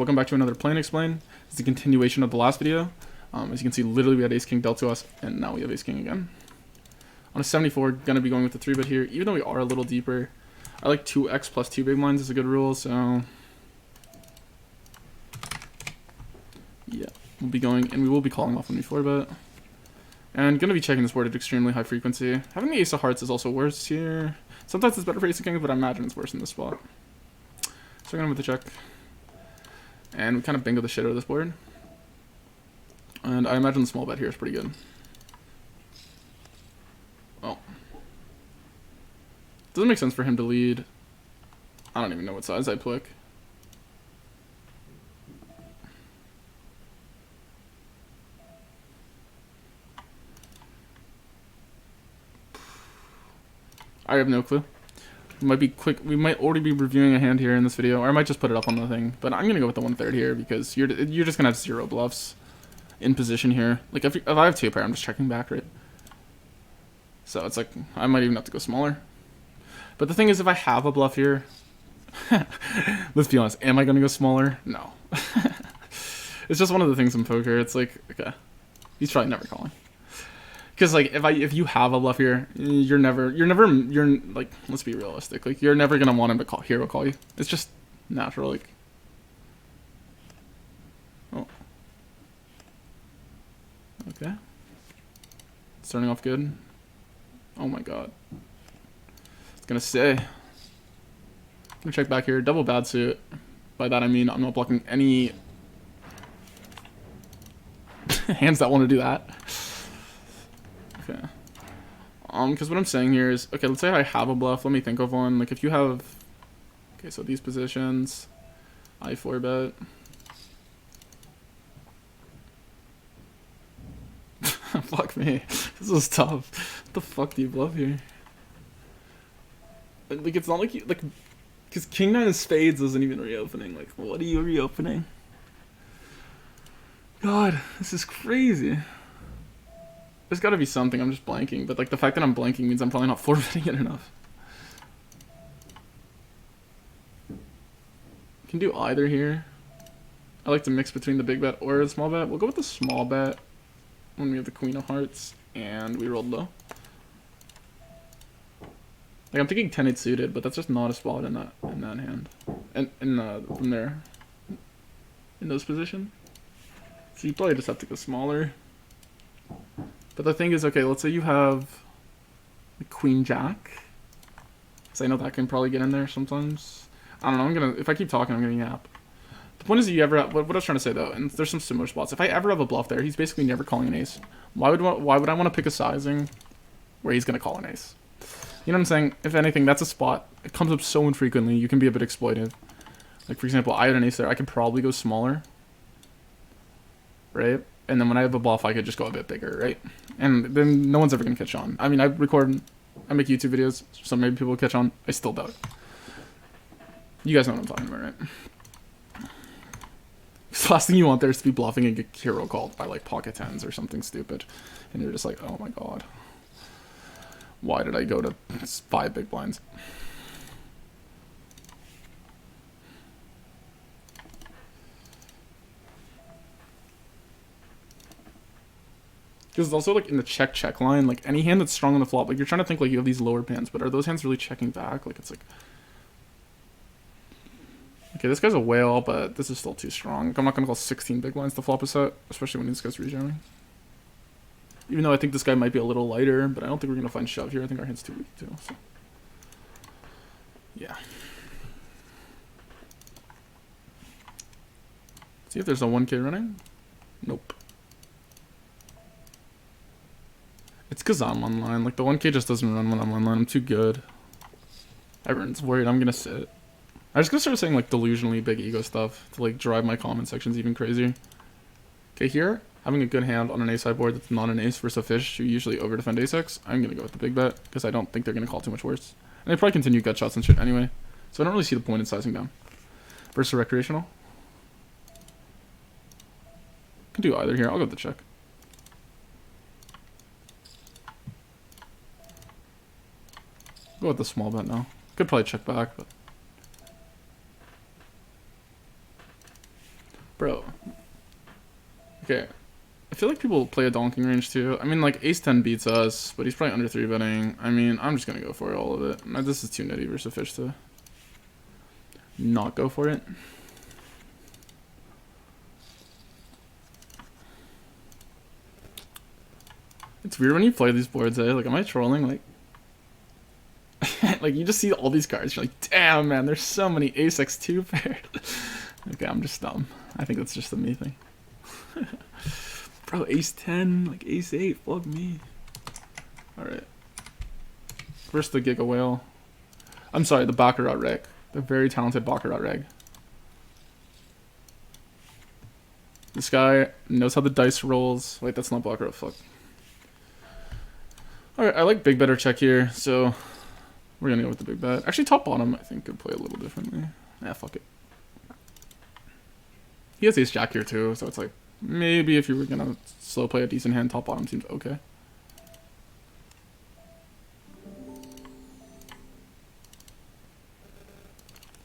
Welcome back to another Play and Explain. It's a continuation of the last video. As you can see, literally we had Ace King dealt to us, and now we have Ace King again. On a 74, gonna be going with the 3-bet here, even though we are a little deeper. I like 2x plus 2 big blinds is a good rule, so yeah, we'll be going, and we will be calling off when we 4-bet. And gonna be checking this board at extremely high frequency. Having the Ace of Hearts is also worse here. Sometimes it's better for Ace of Kings, but I imagine it's worse in this spot. So we're gonna with the check. And we kind of bingo the shit out of this board. And I imagine the small bet here is pretty good. Oh. Doesn't make sense for him to lead. I don't even know what size I click. I have no clue. We might already be reviewing a hand here in this video, or I might just put it up on the thing. But I'm gonna go with the 1/3 here because you're just gonna have 0 bluffs in position here. Like if I have 2 pair, I'm just checking back, right? So it's like I might even have to go smaller. But the thing is, if I have a bluff here, let's be honest, am I gonna go smaller? No. It's just one of the things in poker. It's like, okay, he's probably never calling. Because like if you have a bluff here, you're like, let's be realistic. Like you're never gonna want him to hero call you. It's just natural. Like, oh, okay, starting off good. Oh my god, it's gonna say. I'm gonna check back here. Double bad suit. By that I mean I'm not blocking any hands that want to do that. Okay. Because what I'm saying here is, okay, let's say I have a bluff. Let me think of one. Like if you have, okay, so these positions, I 4-bet. Fuck me. This is tough. What the fuck do you bluff here? Like it's not like you, like, because King 9 of spades isn't even reopening. Like what are you reopening? God, this is crazy. There's gotta be something, I'm just blanking, but like the fact that I'm blanking means I'm probably not 4-betting it enough. Can do either here. I like to mix between the big bet or the small bet. We'll go with the small bet when we have the Queen of Hearts and we rolled low. Like I'm thinking 10-8 suited, but that's just not a spot in that hand. And from there, in those positions. So you probably just have to go smaller. But the thing is, okay, let's say you have the Queen Jack. So I know that can probably get in there sometimes. I don't know, if I keep talking, I'm gonna yap. The point is that you ever have, what I was trying to say though, and there's some similar spots. If I ever have a bluff there, he's basically never calling an ace. Why would I want to pick a sizing where he's gonna call an ace? You know what I'm saying? If anything, that's a spot. It comes up so infrequently, you can be a bit exploitive. Like for example, I had an ace there, I could probably go smaller. Right? And then when I have a bluff, I could just go a bit bigger, right? And then no one's ever gonna catch on. I mean, I make YouTube videos, so maybe people will catch on. I still doubt it. You guys know what I'm talking about, right? The last thing you want there is to be bluffing and get hero called by like pocket tens or something stupid. And you're just like, oh my god. Why did I go to 5 big blinds? Because it's also like in the check line, like any hand that's strong on the flop, like you're trying to think like you have these lower pans, but are those hands really checking back? Like it's like, okay, this guy's a whale, but this is still too strong. Like, I'm not gonna call 16 big blinds to flop a set, especially when this guy's rejamming. Even though I think this guy might be a little lighter, but I don't think we're gonna find shove here. I think our hand's too weak too. So yeah. See if there's a 1K running. Nope. It's because I'm online. Like, the 1K just doesn't run when I'm online. I'm too good. Everyone's worried I'm gonna sit. I'm just gonna start saying, like, delusionally big ego stuff to, like, drive my comment sections even crazier. Okay, here, having a good hand on an ace-high board that's not an ace versus a fish who usually over-defend ace-x, I'm gonna go with the big bet, because I don't think they're gonna call too much worse. And they probably continue gut shots and shit anyway. So I don't really see the point in sizing down. Versus recreational. Can do either here. I'll go with the check. Go with the small bet now. Could probably check back, but Bro. Okay. I feel like people play a donking range too. I mean, like, ace-10 beats us, but he's probably under 3-betting. I mean, I'm just gonna go for all of it. This is too nitty versus fish to not go for it. It's weird when you play these boards, eh? Like, am I trolling? Like, like, you just see all these cards. You're like, damn, man, there's so many ace-x2 paired. Okay, I'm just dumb. I think that's just a me thing. Bro, ace-10, like ace-8, fuck me. Alright. First the Giga Whale. I'm sorry, the Baccarat Reg. The very talented Baccarat Reg. This guy knows how the dice rolls. Wait, that's not Baccarat, fuck. Alright, I like big better check here, so we're gonna go with the big bet. Actually, top bottom, I think, could play a little differently. Yeah, fuck it. He has ace jack here too, so it's like, maybe if you were gonna slow play a decent hand, top bottom seems okay.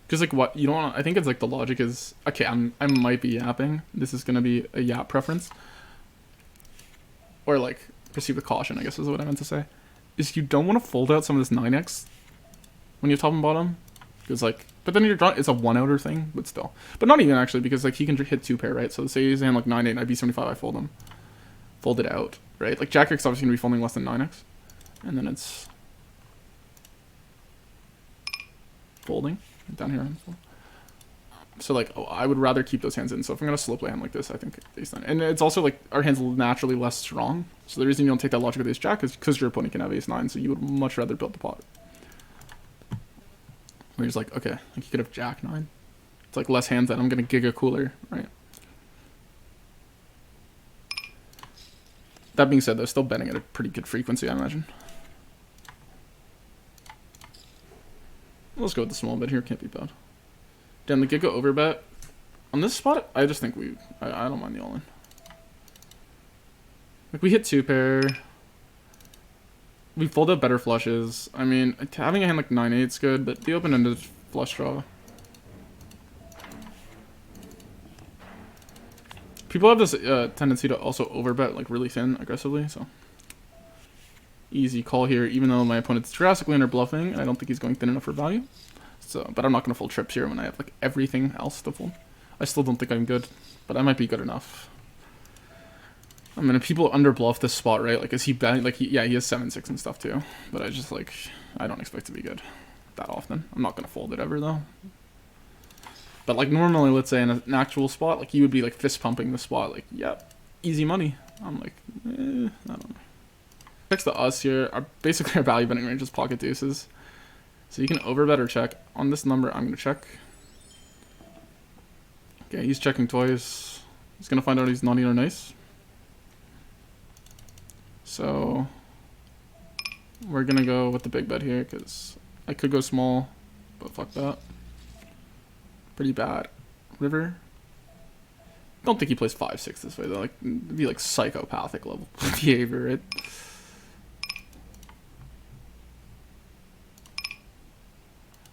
Because like what you don't want, I think it's like the logic is okay. I might be yapping. This is gonna be a yap preference, or like proceed with caution, I guess is what I meant to say. Is you don't want to fold out some of this 9x when you have top and bottom, because like, but then you're drawing, it's a one outer thing, but still, but not even actually, because like he can hit 2 pair, right? So say he's in like 9-8 and I b75, I fold him, fold it out, right? Like jack x obviously gonna be folding less than 9x, and then it's folding down here. So like, oh, I would rather keep those hands in. So if I'm gonna slow play a hand like this, I think ace 9. And it's also like our hand's naturally less strong. So the reason you don't take that logic with ace jack is because your opponent can have ace 9. So you would much rather build the pot. Where he's like, okay, like you could have jack 9. It's like less hands that I'm gonna giga cooler, right? That being said, they're still betting at a pretty good frequency, I imagine. Let's go with the small bet here. Can't be bad. Damn, the Giga overbet. On this spot, I just think I don't mind the all-in. Like, we hit 2 pair. We fold out better flushes. I mean, having a hand like 9-8 is good, but the open-ended flush draw. People have this tendency to also overbet, like, really thin, aggressively, so. Easy call here, even though my opponent's drastically under bluffing, and I don't think he's going thin enough for value. So, but I'm not going to fold trips here when I have like everything else to fold. I still don't think I'm good, but I might be good enough. I mean, if people under bluff this spot, right? Like, is he betting? Like, yeah, he has 7-6 and stuff too. But I just like, I don't expect to be good that often. I'm not going to fold it ever though. But like normally, let's say in an actual spot, like you would be like fist pumping the spot, like, yep, easy money. I'm like, I don't know. Checks to us here. Basically our value betting range is pocket deuces. So you can overbet or check. On this number, I'm going to check. Okay, he's checking twice. He's going to find out he's naughty or nice. So we're going to go with the big bet here because I could go small, but fuck that. Pretty bad. River. Don't think he plays 5-6 this way though. Like, it'd be like psychopathic level behavior, right?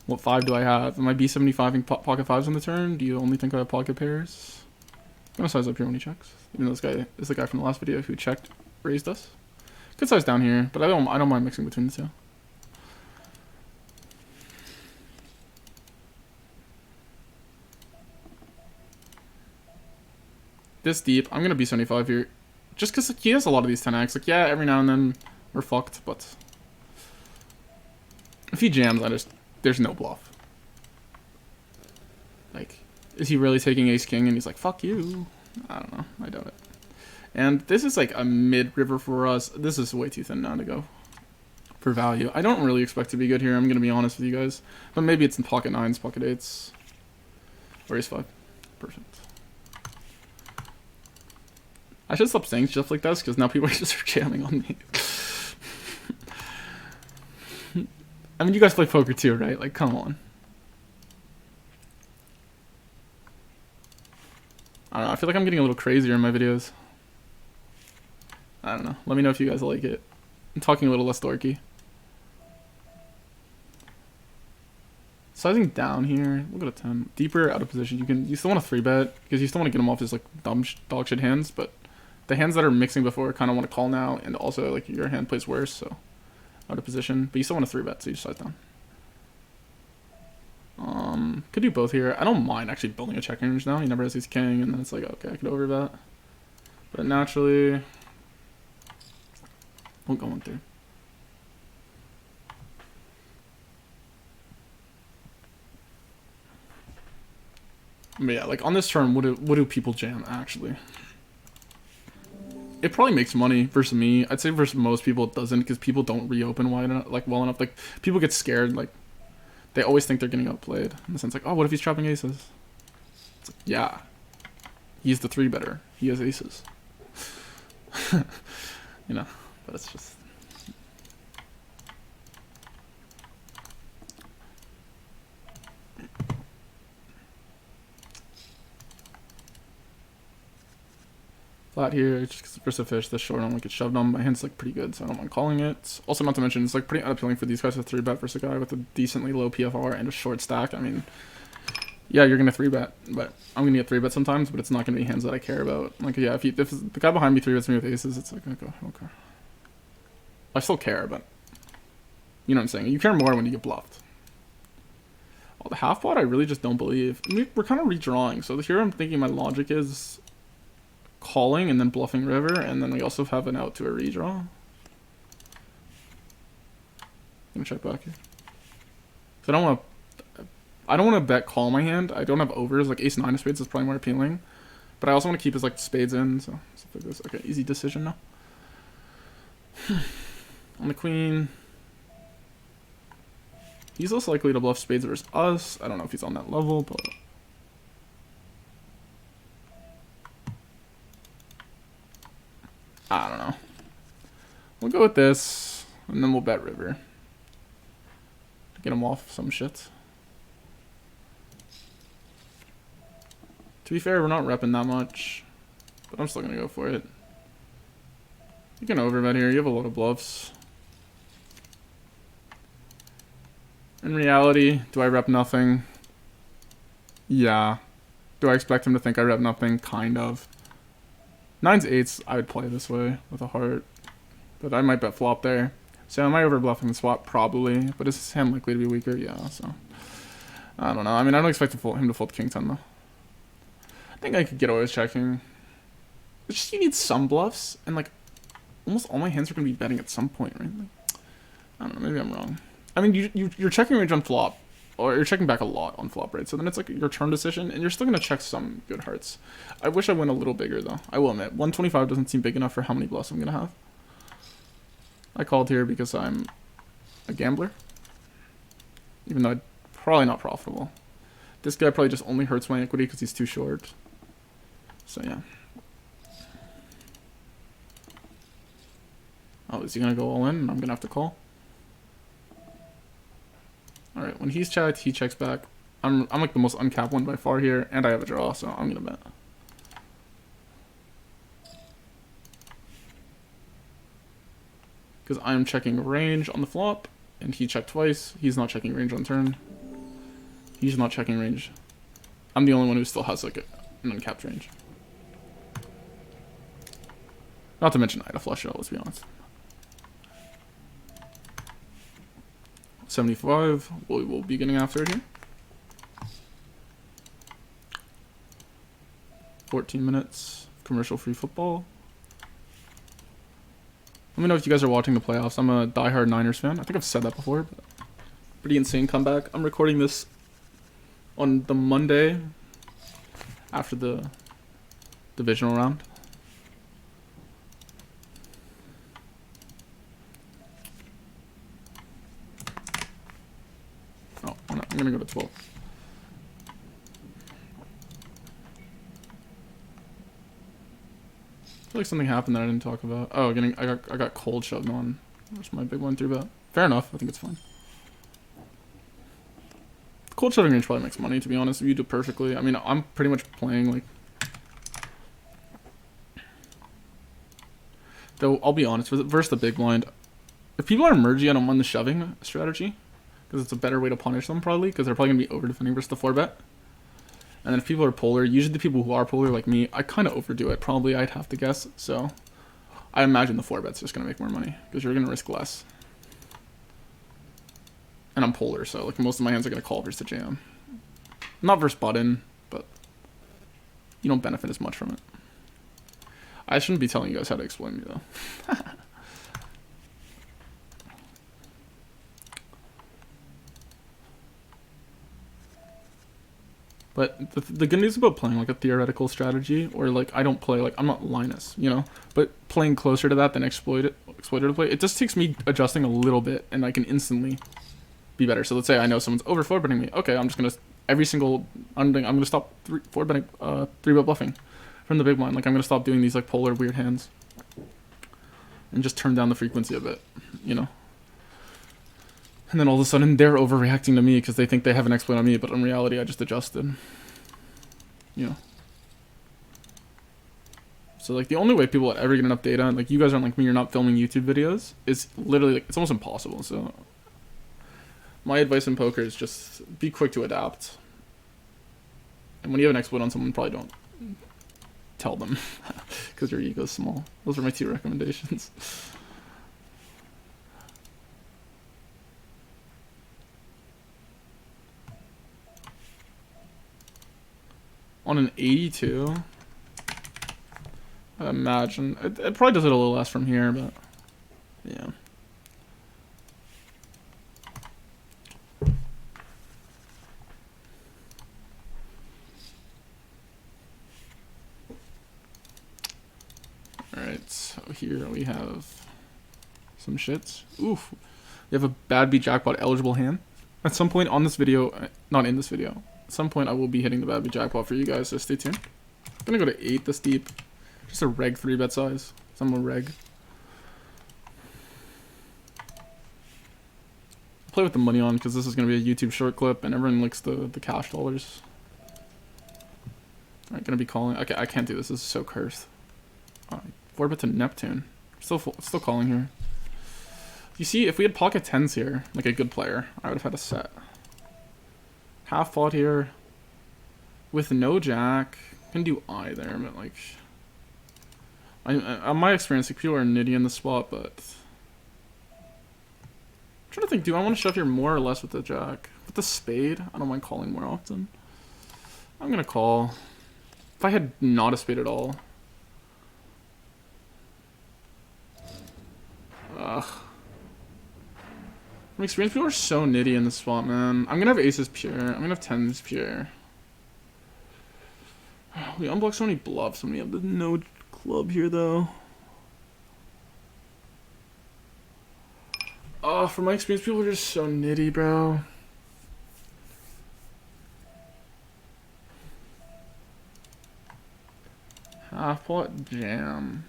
What 5 do I have? Am I b75 in pocket 5s on the turn? Do you only think I have pocket pairs? I'm gonna size up here when he checks. Even though this guy is the guy from the last video who checked, raised us. Good size down here, but I don't mind mixing between the two. This deep, I'm gonna b75 here. Just because he has a lot of these 10x. Like, yeah, every now and then we're fucked, but if he jams, there's no bluff. Like, is he really taking ace-king and he's like, fuck you? I don't know. I doubt it. And this is like a mid-river for us. This is way too thin now to go for value. I don't really expect to be good here. I'm going to be honest with you guys. But maybe it's in pocket 9s, pocket 8s. Or ace-5. Perfect. I should stop saying stuff like this because now people are just jamming on me. I mean, you guys play poker too, right? Like, come on. I don't know. I feel like I'm getting a little crazier in my videos. I don't know. Let me know if you guys like it. I'm talking a little less dorky. Sizing down here. Look at a 10. Deeper out of position. You still want to 3-bet because you still want to get him off his like dumb dog shit hands, but the hands that are mixing before kind of want to call now, and also like your hand plays worse, so out of position. But you still want to 3-bet, so you size down. Could do both here. I don't mind actually building a checking range now. He never has his king, and then it's like, okay, I could overbet. But naturally, won't go 1-3. But yeah, like on this turn, what do people jam actually? It probably makes money versus me. I'd say versus most people it doesn't, because people don't reopen wide enough, like well enough. Like people get scared, like they always think they're getting outplayed. In the sense like, oh, what if he's chopping aces? It's like, yeah, he's the 3-better. He has aces. You know, but it's just. Flat here, just because versus a fish, the short one we get shoved on. My hand's like pretty good, so I don't mind calling it. Also, not to mention, it's like pretty unappealing for these guys to 3-bet versus a guy with a decently low PFR and a short stack. I mean, yeah, you're gonna 3-bet, but I'm gonna get 3-bet sometimes, but it's not gonna be hands that I care about. Like, yeah, if the guy behind me 3-bets me with aces, it's like, okay. I still care, but you know what I'm saying. You care more when you get bluffed. Oh, the half pot, I really just don't believe. I mean, we're kind of redrawing, so here I'm thinking my logic is calling and then bluffing river, and then we also have an out to a redraw. I'm gonna check back here. So I don't want to bet call my hand. I don't have overs. Like ace 9 of spades is probably more appealing, but I also want to keep his like spades in. So stuff like this. Okay, easy decision now. On the queen, he's less likely to bluff spades versus us. I don't know if he's on that level, but. I don't know. We'll go with this, and then we'll bet river. To get him off some shit. To be fair, we're not repping that much, but I'm still gonna go for it. You can overbet here, you have a lot of bluffs. In reality, do I rep nothing? Yeah. Do I expect him to think I rep nothing? Kind of. 9s, 8s, I would play this way with a heart, but I might bet flop there. So am I over bluffing the swap? Probably, but is his hand likely to be weaker? Yeah, so I don't know. I mean, I don't expect him to fold king 10 though. I think I could get away with checking. It's just you need some bluffs, and like almost all my hands are gonna be betting at some point, right? Like, I don't know. Maybe I'm wrong. I mean, you're checking range on flop. Or you're checking back a lot on flop, right? So then it's like your turn decision, and you're still going to check some good hearts. I wish I went a little bigger, though. I will admit, 125 doesn't seem big enough for how many bluffs I'm going to have. I called here because I'm a gambler. Even though I'm probably not profitable. This guy probably just only hurts my equity because he's too short. So, yeah. Oh, is he going to go all in? And I'm going to have to call? Alright, when he's checked, he checks back. I'm like the most uncapped one by far here, and I have a draw, so I'm gonna bet. Because I'm checking range on the flop, and he checked twice. He's not checking range on turn. He's not checking range. I'm the only one who still has like an uncapped range. Not to mention I had a flush shot, let's be honest. 75, we will be getting after it here. 14 minutes, commercial-free football. Let me know if you guys are watching the playoffs. I'm a diehard Niners fan. I think I've said that before, but pretty insane comeback. I'm recording this on the Monday after the divisional round. Oh, I'm gonna go to 12. I feel like something happened that I didn't talk about. Oh, I got cold shoved on. That's my big one through bet. Fair enough. I think it's fine. Cold shoving range probably makes money, to be honest. If you do perfectly. I mean, I'm pretty much playing like. Though I'll be honest with it. Versus the big blind, if people are mergy, I don't mind the shoving strategy, because it's a better way to punish them probably, because they're probably gonna be over defending versus the 4-bet. And then if people are polar, usually the people who are polar like me, I kind of overdo it. Probably I'd have to guess. So I imagine the 4-bet's just gonna make more money because you're gonna risk less. And I'm polar, so like most of my hands are gonna call versus the jam. Not versus button, but you don't benefit as much from it. I shouldn't be telling you guys how to exploit me though. But the good news about playing like a theoretical strategy, or like I don't play like I'm not Linus, you know, but playing closer to that than exploitative play, it just takes me adjusting a little bit, and I can instantly be better. So let's say I know someone's over 4-betting me. Okay, I'm just gonna every single I'm gonna stop 4-betting 3-bet bluffing from the big blind. Like I'm gonna stop doing these like polar weird hands, and just turn down the frequency a bit, you know. And then all of a sudden, they're overreacting to me because they think they have an exploit on me, but in reality, I just adjusted. You know. So, like, the only way people ever get enough data, and, like, you guys aren't like me, you're not filming YouTube videos, is literally, like, it's almost impossible. So, my advice in poker is just be quick to adapt. And when you have an exploit on someone, probably don't tell them because your ego's small. Those are my 2 recommendations. On an 82, I imagine. It probably does it a little less from here, but yeah. Alright, so here we have some shits. Oof. We have a bad beat jackpot eligible hand. At some point on this video, not in this video, at some point I will be hitting the bad beat jackpot for you guys, so stay tuned. I'm gonna go to 8 this deep. Just a reg 3-bet size. Some reg. Play with the money on because this is gonna be a YouTube short clip and everyone likes the cash dollars. Alright, gonna be calling. Okay, I can't do this. This is so cursed. 4-bet to Neptune. Still calling here. You see, if we had pocket 10s here, like a good player, I would have had a set. Half pot here with no jack. Can do either, but like, on my experience, like people are nitty in the spot, but I'm trying to think. Do I want to shove here more or less with the jack? With the spade, I don't mind calling more often. I'm gonna call. If I had not a spade at all. Ugh. From experience, people are so nitty in this spot, man. I'm gonna have aces pure. I'm gonna have 10s pure. We unblock so many bluffs when we have the no club here, though. Oh, from my experience, people are just so nitty, bro. Half pot jam.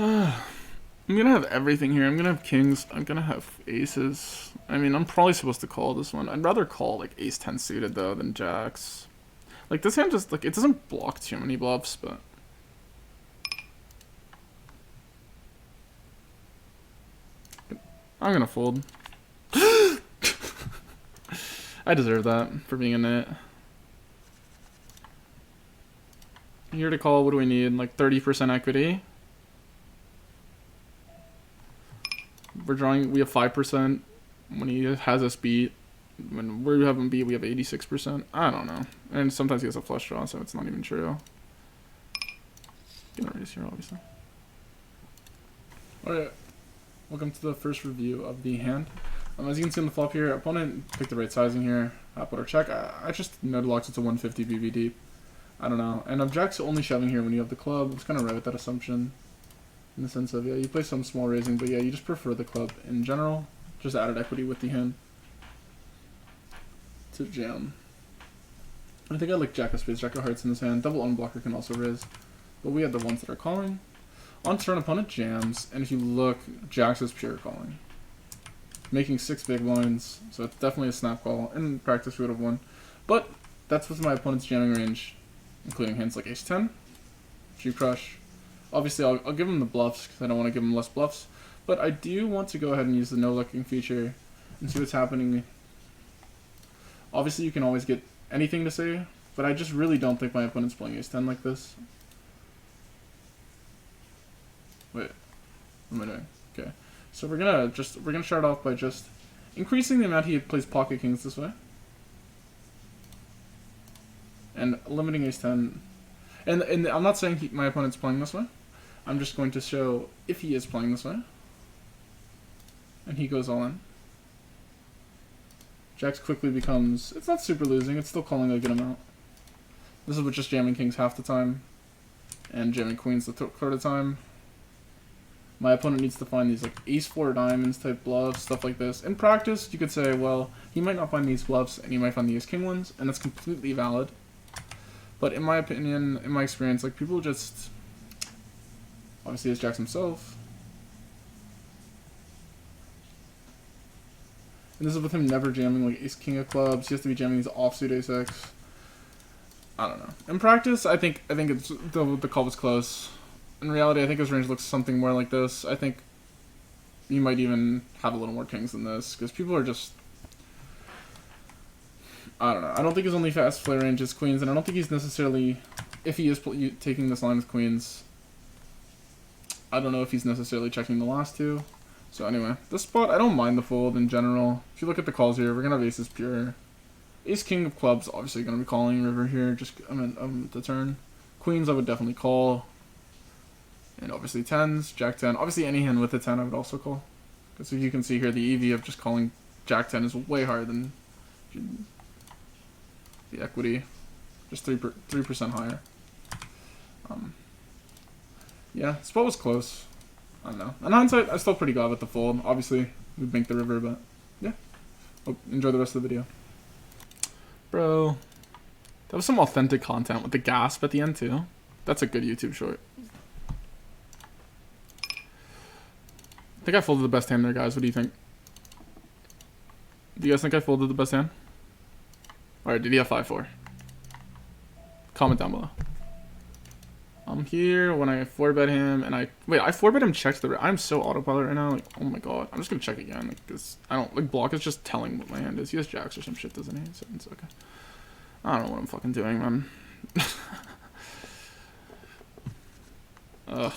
I'm gonna have everything here. I'm gonna have kings. I'm gonna have aces. I mean, I'm probably supposed to call this one. I'd rather call like ace 10 suited though than jacks. Like this hand just like it doesn't block too many bluffs, but I'm gonna fold. I deserve that for being a nit. Here to call. What do we need? Like 30% equity. We're drawing, we have 5% when he has us beat. When we have him beat, we have 86%. I don't know. And sometimes he has a flush draw, so it's not even true. Gonna raise here, obviously. Alright. Welcome to the first review of the hand. As you can see on the flop here, opponent picked the right sizing here. Put our check. I just node locks it to 150 BB deep. I don't know. And Jack's only shoving here when you have the club. It's kind of right with that assumption. In the sense of, yeah, you play some small raising, but yeah, you just prefer the club in general. Just added equity with the hand to jam. I think I like jack of spades, jack of hearts in this hand. Double unblocker can also raise, but we have the ones that are calling. On turn, opponent jams, and if you look, jacks is pure calling. Making 6 big blinds, so it's definitely a snap call. In practice, we would have won. But that's what's my opponent's jamming range, including hands like ace 10. G crush. Obviously, I'll give him the bluffs because I don't want to give him less bluffs. But I do want to go ahead and use the no-looking feature and see what's happening. Obviously, you can always get anything to say, but I just really don't think my opponent's playing ace-10 like this. Wait, what am I doing? Okay, so we're gonna start off by just increasing the amount he plays pocket kings this way, and limiting ace-10. And I'm not saying my opponent's playing this way. I'm just going to show if he is playing this way. And he goes all in. Jacks quickly becomes... It's not super losing. It's still calling a good amount. This is with just jamming kings half the time. And jamming queens the third of the time. My opponent needs to find these like ace-4 diamonds type bluffs, stuff like this. In practice, you could say, well, he might not find these bluffs, and he might find the ace-king ones, and that's completely valid. But in my opinion, in my experience, like people just... Obviously, it's Jacks himself. And this is with him never jamming like ace-king of clubs. He has to be jamming these offsuit ace-x. I don't know. In practice, I think it's the call was close. In reality, I think his range looks something more like this. I think he might even have a little more kings than this, because people are just... I don't know. I don't think his only fast play range is queens, and I don't think he's necessarily... If he is taking this line with queens, I don't know if he's necessarily checking the last two. So anyway, this spot, I don't mind the fold in general. If you look at the calls here, we're going to have aces pure. Ace-king of clubs, obviously going to be calling river here, just the turn. Queens, I would definitely call. And obviously 10s, Jack 10. Obviously any hand with a 10 I would also call. Because if you can see here, the EV of just calling Jack 10 is way higher than the equity. Just 3% higher. Yeah, spot was close. I don't know. In hindsight, I'm still pretty glad with the fold. Obviously, we banked the river, but yeah. Hope enjoy the rest of the video. Bro, that was some authentic content with the gasp at the end too. That's a good YouTube short. I think I folded the best hand there, guys. What do you think? Do you guys think I folded the best hand? Alright, did he have 5-4? Comment down below. I'm here when I 4-bet him, and I 4-bet him checks the... I'm so autopilot right now, like, oh my god. I'm just gonna check again, like, cause I don't... Like, block is just telling what my hand is. He has jacks or some shit, doesn't he? So it's okay. I don't know what I'm fucking doing, man. Ugh.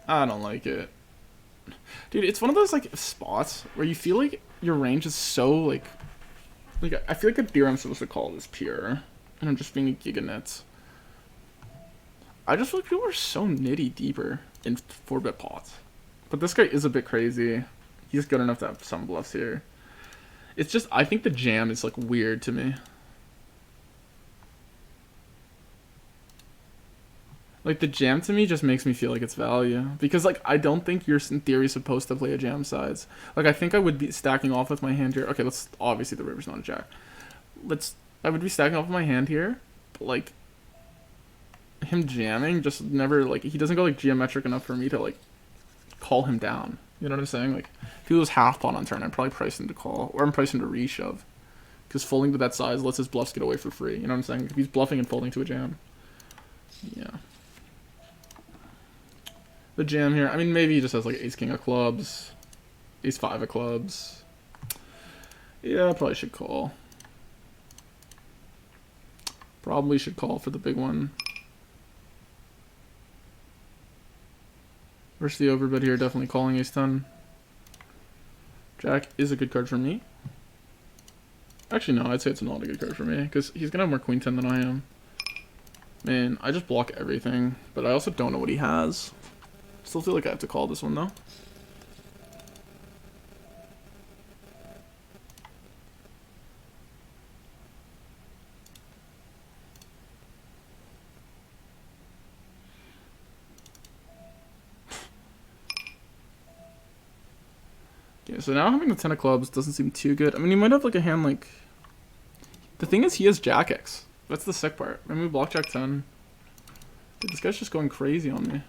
I don't like it. Dude, it's one of those, like, spots where you feel like your range is so, like... Like, I feel like the beer I'm supposed to call is pure, and I'm just being a giganet. I just feel like people are so nitty deeper in 4-bet pots. But this guy is a bit crazy. He's good enough to have some bluffs here. It's just, I think the jam is, like, weird to me. Like, the jam to me just makes me feel like it's value. Because, like, I don't think you're, in theory, supposed to play a jam size. Like, I think I would be stacking off with my hand here. Okay, let's... Obviously, the river's not a jack. I would be stacking off with my hand here. But, like... Him jamming just never, like... He doesn't go, like, geometric enough for me to, like... Call him down. You know what I'm saying? Like, if he was half pot on turn, I'd probably price him to call. Or I'm pricing to reshove. Because folding to that size lets his bluffs get away for free. You know what I'm saying? If he's bluffing and folding to a jam. Yeah. The jam here, I mean, maybe he just has like ace-king of clubs, ace-5 of clubs. Yeah, I probably should call. Probably should call for the big one. Versus the overbet here, definitely calling ace-10. Jack is a good card for me. Actually, no, I'd say it's not a good card for me, because he's going to have more queen-10 than I am. Man, I just block everything, but I also don't know what he has. Still feel like I have to call this one, though. Okay, so now having the 10 of clubs doesn't seem too good. I mean, he might have, like, a hand, like... The thing is, he has Jack X. That's the sick part. Maybe we block Jack 10. Dude, this guy's just going crazy on me.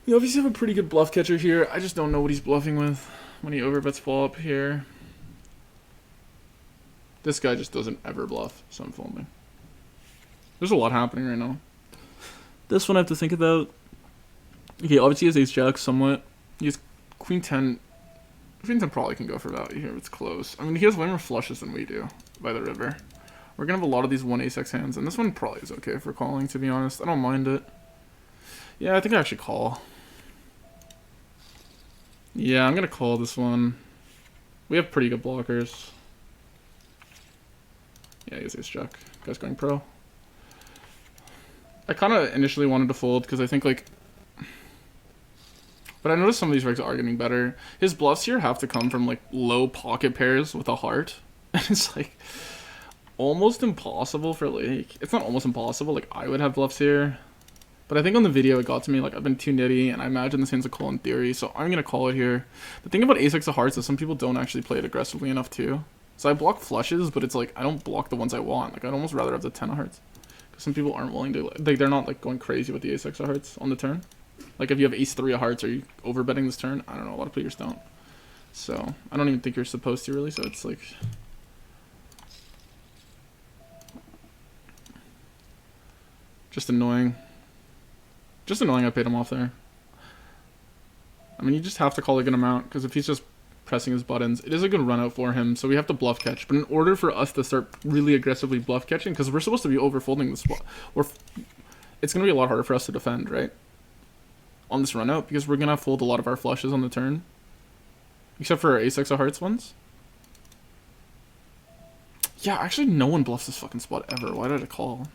You obviously have a pretty good bluff catcher here. I just don't know what he's bluffing with when he overbets flop here. This guy just doesn't ever bluff, so I'm folding. There's a lot happening right now. This one I have to think about. Okay, obviously he has ace jack somewhat. He has queen 10. Queen 10 probably can go for value here. It's close. I mean, he has way more flushes than we do by the river. We're gonna have a lot of these 1 ace x hands, and this one probably is okay for calling, to be honest. I don't mind it. Yeah, I think I actually call. Yeah, I'm gonna call this one. We have pretty good blockers. Yeah, he has ace jack. Guy's going pro. I kind of initially wanted to fold because I think like, but I noticed some of these rigs are getting better. His bluffs here have to come from like low pocket pairs with a heart. It's like almost impossible for like, it's not almost impossible. Like I would have bluffs here, but I think on the video it got to me like I've been too nitty, and I imagine this hand's a call in theory, so I'm gonna call it here. The thing about ace x of hearts is some people don't actually play it aggressively enough too. So I block flushes, but it's like I don't block the ones I want. Like I'd almost rather have the 10 of hearts. Some people aren't willing to, like, they're not like going crazy with the ace x of hearts on the turn. Like if you have ace 3 of hearts, are you over betting this turn? I don't know, a lot of players don't. So I don't even think you're supposed to really, so it's like, just annoying. Just annoying I paid him off there. I mean, you just have to call a good amount, because if he's just pressing his buttons, it is a good run out for him, so we have to bluff catch. But in order for us to start really aggressively bluff catching, because we're supposed to be over folding the spot, it's going to be a lot harder for us to defend, right? On this run out, because we're going to fold a lot of our flushes on the turn. Except for our ace x of hearts ones. Yeah, actually no one bluffs this fucking spot ever. Why did I call?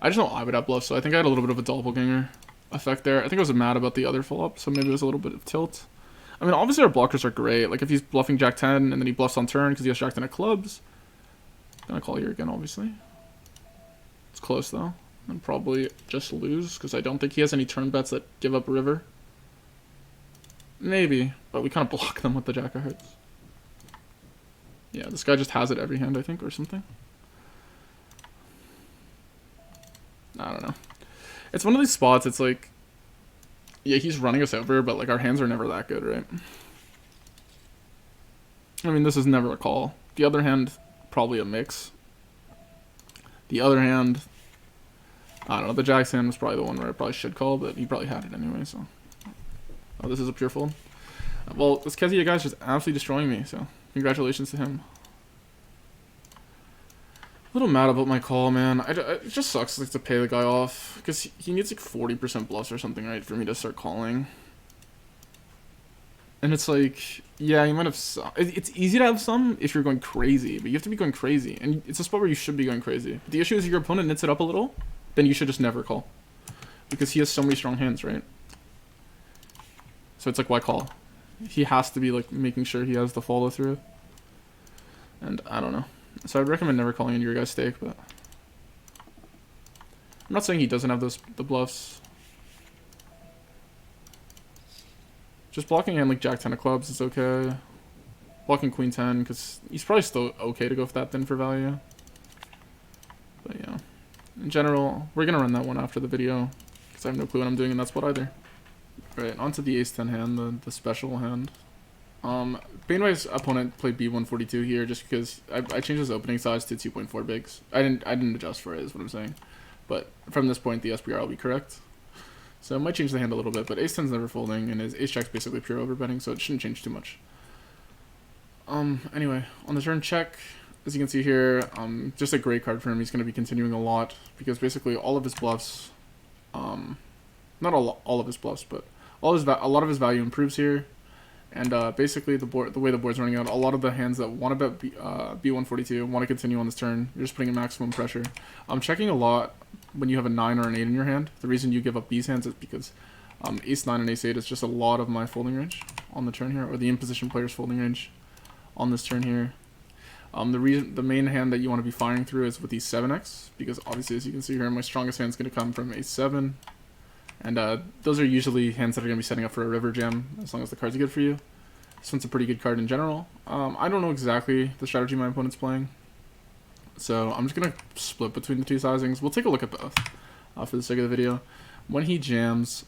I just know I would have bluffs, so I think I had a little bit of a doppelganger effect there. I think I was mad about the other flop, so maybe it was a little bit of tilt. I mean, obviously our blockers are great. Like if he's bluffing jack 10 and then he bluffs on turn because he has jack 10 of clubs, I'm gonna call here again, obviously. It's close though. And probably just lose because I don't think he has any turn bets that give up river. Maybe, but we kind of block them with the jack of hearts. Yeah, this guy just has it every hand, I think, or something. I don't know. It's one of these spots, it's like, yeah, he's running us over, but like our hands are never that good, right? I mean, this is never a call. The other hand, probably a mix. The other hand, I don't know, the jack's hand was probably the one where I probably should call, but he probably had it anyway, so. Oh, this is a pure fold. Well, this Kezia guy's just absolutely destroying me, so congratulations to him. A little mad about my call, man. It just sucks like to pay the guy off because he needs like 40% bluffs or something, right, for me to start calling. And it's like, yeah, you might have some. It's easy to have some if you're going crazy, but you have to be going crazy, and it's a spot where you should be going crazy. But the issue is if your opponent knits it up a little, then you should just never call because he has so many strong hands, right? So it's like, why call? He has to be like making sure he has the follow through. And I don't know. So I'd recommend never calling into your guy's stake, but I'm not saying he doesn't have the bluffs. Just blocking hand like jack 10 of clubs is okay. Blocking queen 10 because he's probably still okay to go for that then for value. But yeah, in general, we're gonna run that one after the video because I have no clue what I'm doing in that spot either. Right, onto the ace 10 hand, the special hand. Bainway's opponent played B142 here just because I changed his opening size to 2.4 bigs. I didn't adjust for it, is what I'm saying. But from this point, the SPR will be correct. So it might change the hand a little bit, but ace 10's never folding, and his ace jack's basically pure overbetting, so it shouldn't change too much. Anyway, on the turn check, as you can see here, just a great card for him. He's going to be continuing a lot because basically all of his bluffs, not all of his bluffs, but a lot of his value improves here. And basically the way the board's running out, a lot of the hands that want to bet B142 want to continue on this turn. You're just putting in maximum pressure. I'm checking a lot when you have a 9 or an 8 in your hand. The reason you give up these hands is because ace 9 and ace 8 is just a lot of my folding range on the turn here, or the in-position player's folding range on this turn here. The main hand that you want to be firing through is with these 7x, because obviously, as you can see here, my strongest hand is going to come from ace 7. And those are usually hands that are going to be setting up for a river jam, as long as the card's good for you. This one's a pretty good card in general. I don't know exactly the strategy my opponent's playing, so I'm just going to split between the two sizings. We'll take a look at both for the sake of the video. When he jams,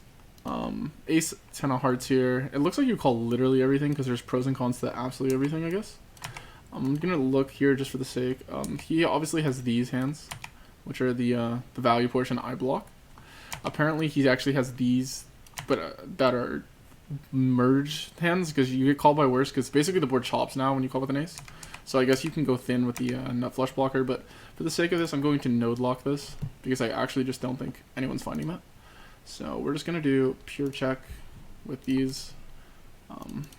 ace 10 of hearts here, it looks like you call literally everything, because there's pros and cons to absolutely everything, I guess. I'm gonna look here just for the sake. He obviously has these hands, which are the value portion I block. Apparently he actually has these, but that are merged hands, because you get called by worse, because basically the board chops now when you call with an ace. So I guess you can go thin with the nut flush blocker, but for the sake of this, I'm going to node lock this, because I actually just don't think anyone's finding that. So we're just going to do pure check with these,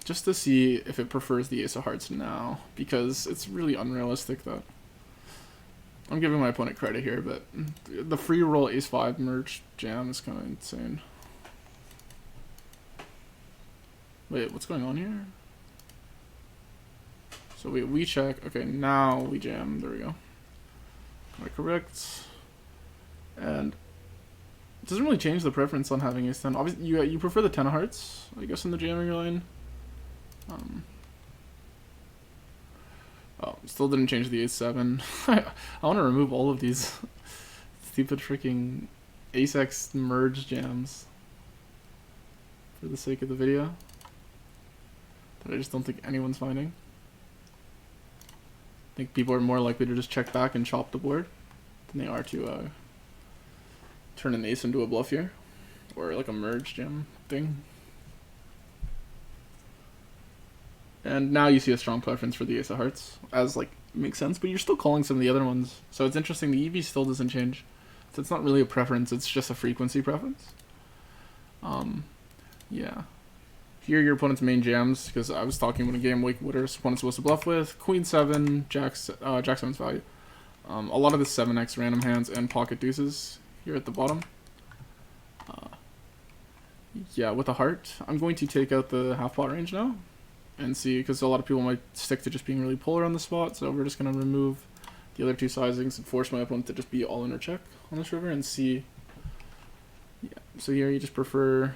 just to see if it prefers the ace of hearts now, because it's really unrealistic that... I'm giving my opponent credit here, but the free roll ace 5 merge jam is kind of insane. Wait, what's going on here? So we check. Okay, now we jam. There we go. Correct. And it doesn't really change the preference on having ace 10. Obviously, you prefer the 10 of hearts, I guess, in the jamming line. Oh, still didn't change the ace 7. I want to remove all of these stupid freaking ace x merge jams for the sake of the video that I just don't think anyone's finding. I think people are more likely to just check back and chop the board than they are to turn an ace into a bluff here, or like a merge jam thing. And now you see a strong preference for the ace of hearts, as like makes sense, but you're still calling some of the other ones. So it's interesting, the EV still doesn't change. So it's not really a preference, it's just a frequency preference. Yeah. Here your opponent's main jams, because I was talking when a game like what are opponents supposed to bluff with? Queen 7, Jack 7's value. A lot of the 7x random hands and pocket deuces here at the bottom. Yeah, with a heart, I'm going to take out the half pot range now and see, because a lot of people might stick to just being really polar on the spot, so we're just going to remove the other two sizings and force my opponent to just be all in or check on this river and see. Yeah, so here you just prefer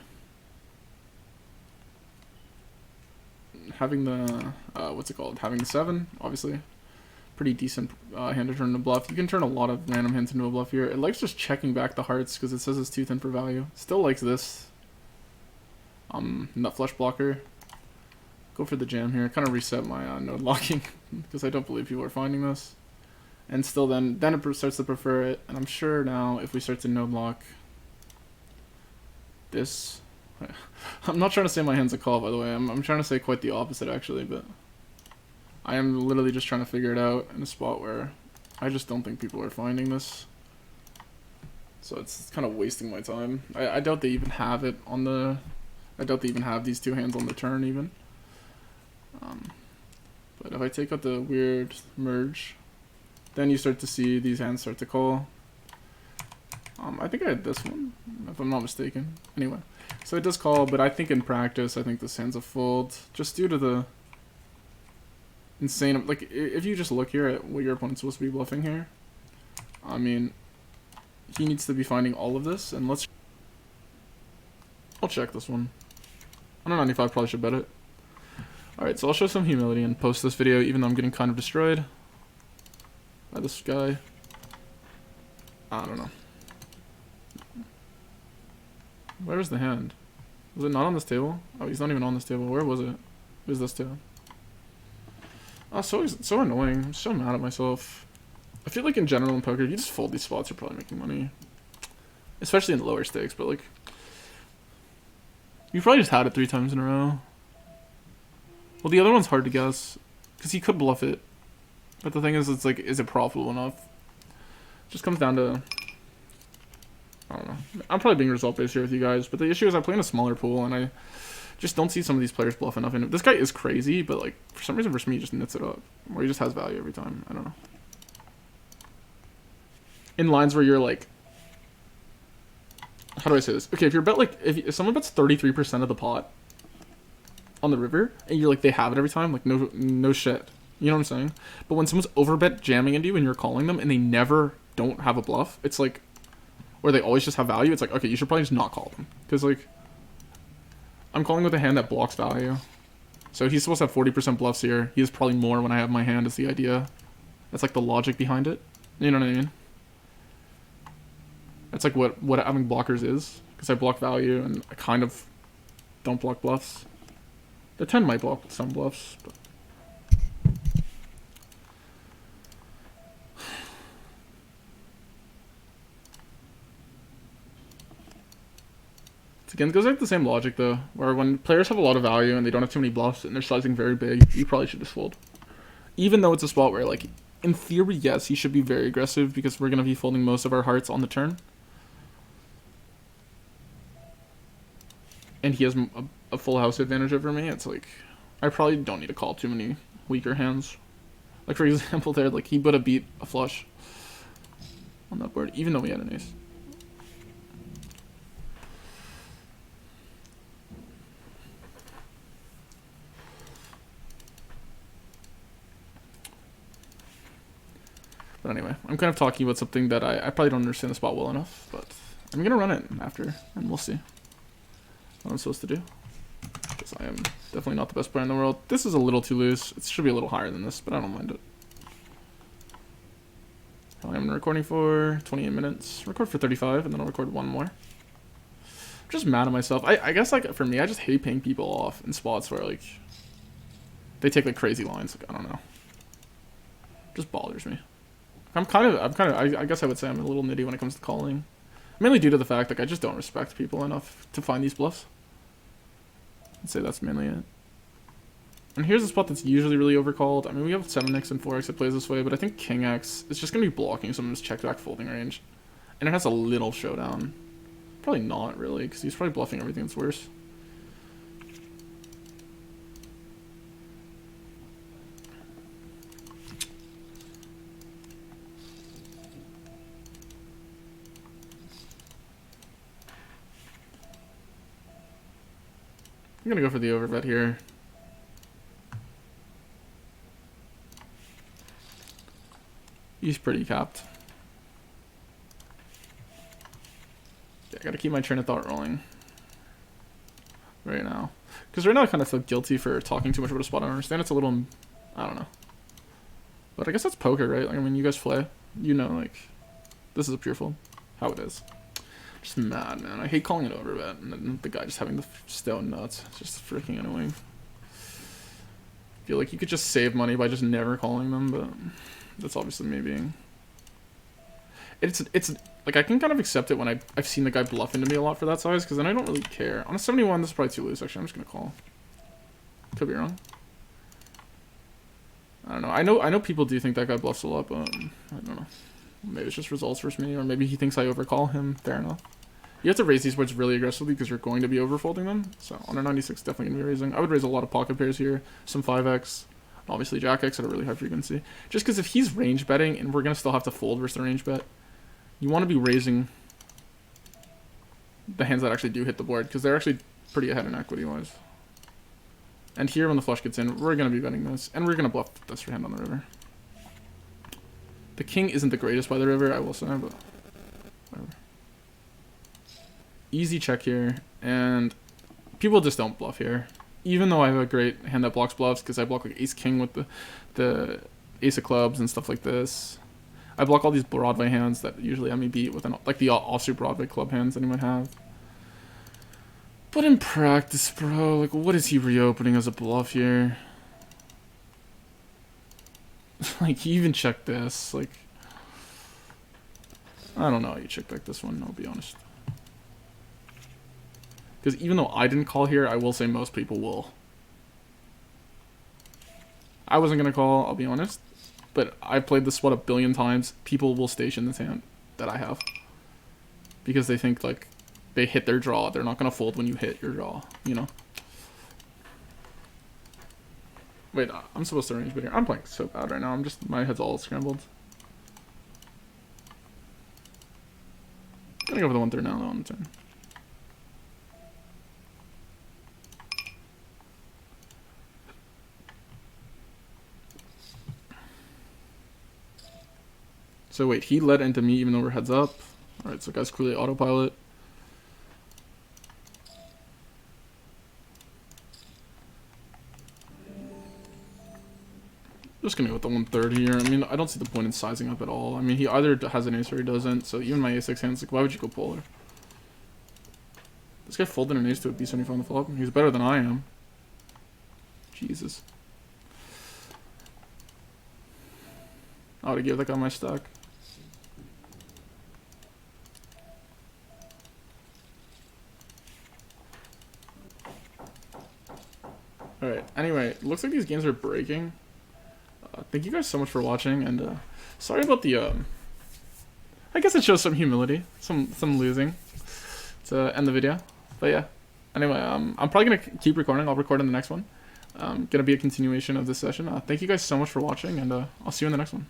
having the, what's it called, having the 7, obviously. Pretty decent hand to turn into a bluff. You can turn a lot of random hands into a bluff here. It likes just checking back the hearts because it says it's too thin for value. Still likes this. Nut flush blocker. Go for the jam here. Kind of reset my node locking because I don't believe people are finding this. And still then it starts to prefer it. And I'm sure now if we start to node lock this... I'm not trying to say my hand's a call, by the way. I'm trying to say quite the opposite, actually, but... I am literally just trying to figure it out in a spot where I just don't think people are finding this. So it's kind of wasting my time. I doubt they even have it on the... I doubt they even have these two hands on the turn, even. But if I take out the weird merge, then you start to see these hands start to call. I think I had this one, if I'm not mistaken. Anyway, so it does call, but I think in practice, I think this hand's a fold, just due to the insane, like, if you just look here at what your opponent's supposed to be bluffing here, I mean, he needs to be finding all of this, and I'll check this one. On a 95, probably should bet it. Alright, so I'll show some humility and post this video, even though I'm getting kind of destroyed by this guy. I don't know. Where's the hand? Was it not on this table? Oh, he's not even on this table. Where was it? It was this table. Oh, so annoying. I'm so mad at myself. I feel like in general in poker, if you just fold these spots, you're probably making money. Especially in lower stakes, but like... You probably just had it 3 times in a row. Well, the other one's hard to guess, because he could bluff it. But the thing is, it's like, is it profitable enough? It just comes down to... I don't know. I'm probably being result-based here with you guys, but the issue is I play in a smaller pool, and I just don't see some of these players bluff enough in it. This guy is crazy, but like, for some reason, for me, he just knits it up. Or he just has value every time. I don't know. In lines where you're like... How do I say this? Okay, if you're bet like... If someone bets 33% of the pot on the river, and you're like, they have it every time, like, no shit. You know what I'm saying? But when someone's overbet jamming into you and you're calling them, and they never don't have a bluff, it's like... Or they always just have value, it's like, okay, you should probably just not call them. Because, like... I'm calling with a hand that blocks value. So he's supposed to have 40% bluffs here. He has probably more when I have my hand, is the idea. That's like the logic behind it. You know what I mean? That's like what having blockers is. Because I block value and I kind of don't block bluffs. The 10 might block some bluffs, but... Again, it goes like the same logic though, where when players have a lot of value and they don't have too many bluffs and they're sizing very big, you probably should just fold. Even though it's a spot where, like, in theory, yes, he should be very aggressive because we're going to be folding most of our hearts on the turn. And he has a full house advantage over me. It's like, I probably don't need to call too many weaker hands. Like, for example, there, like, he would have beat a flush on that board, even though we had an ace. But anyway, I'm kind of talking about something that I probably don't understand the spot well enough, but I'm going to run it after, and we'll see what I'm supposed to do. Because I am definitely not the best player in the world. This is a little too loose. It should be a little higher than this, but I don't mind it. I'm recording for 28 minutes. Record for 35, and then I'll record one more. I'm just mad at myself. I guess, like, for me, I just hate paying people off in spots where, like, they take, like, crazy lines. Like, I don't know. It just bothers me. I guess I would say I'm a little nitty when it comes to calling. Mainly due to the fact, like, I just don't respect people enough to find these bluffs. I'd say that's mainly it. And here's a spot that's usually really overcalled. I mean, we have 7x and 4x that plays this way, but I think King X is just going to be blocking some of his check-back folding range. And it has a little showdown. Probably not, really, because he's probably bluffing everything that's worse. I'm going to go for the overbet here. He's pretty capped. Yeah, I gotta keep my train of thought rolling right now. Because right now I kind of feel guilty for talking too much about a spot. I don't understand. It's a little, I don't know. But I guess that's poker, right? Like, I mean, you guys play. You know, like, this is a pure fold. How it is. Just mad, man. I hate calling it overbet. And then the guy just having the stone nuts. It's just freaking annoying. I feel like you could just save money by just never calling them, but that's obviously me being... It's like, I can kind of accept it when I've seen the guy bluff into me a lot for that size, because then I don't really care. On a 71, this is probably too loose, actually. I'm just going to call. Could be wrong. I don't know. I know people do think that guy bluffs a lot, but I don't know. Maybe it's just results versus me, or maybe he thinks I overcall him. Fair enough. You have to raise these boards really aggressively because you're going to be overfolding them. So on a 96, definitely going to be raising. I would raise a lot of pocket pairs here. Some 5x. Obviously Jack X at a really high frequency. Just because if he's range betting and we're going to still have to fold versus the range bet, you want to be raising the hands that actually do hit the board because they're actually pretty ahead in equity wise. And here when the flush gets in, we're going to be betting this. And we're going to bluff this for hand on the river. The king isn't the greatest by the river, I will say, but whatever. Easy check here. And people just don't bluff here. Even though I have a great hand that blocks bluffs, because I block like ace-king with the ace of clubs and stuff like this. I block all these Broadway hands that usually let me beat with like the offsuit Broadway club hands that he might have. But in practice, bro, like what is he reopening as a bluff here? Like he even checked this. Like I don't know how you check back this one, I'll be honest. Because even though I didn't call here, I will say most people will. I wasn't going to call, I'll be honest. But I've played this spot a billion times. People will station this hand that I have. Because they think, like, they hit their draw. They're not going to fold when you hit your draw, you know? Wait, I'm supposed to range bet here. I'm playing so bad right now. My head's all scrambled. I'm going to go for the 1/3 now, though, on the turn. So wait, he led into me even though we're heads up. Alright, so guy's clearly autopilot. Just gonna go with the 1/3 here. I mean, I don't see the point in sizing up at all. I mean, he either has an ace or he doesn't. So even my ace-6 hand's like, why would you go polar? This guy folded an ace to a b75 on the flop. He's better than I am. Jesus. I ought to give that guy my stack. Alright, anyway, looks like these games are breaking. Thank you guys so much for watching, and sorry about the, I guess it shows some humility, some losing to end the video. But yeah, anyway, I'm probably gonna keep recording. I'll record in the next one. Gonna be a continuation of this session. Thank you guys so much for watching, and I'll see you in the next one.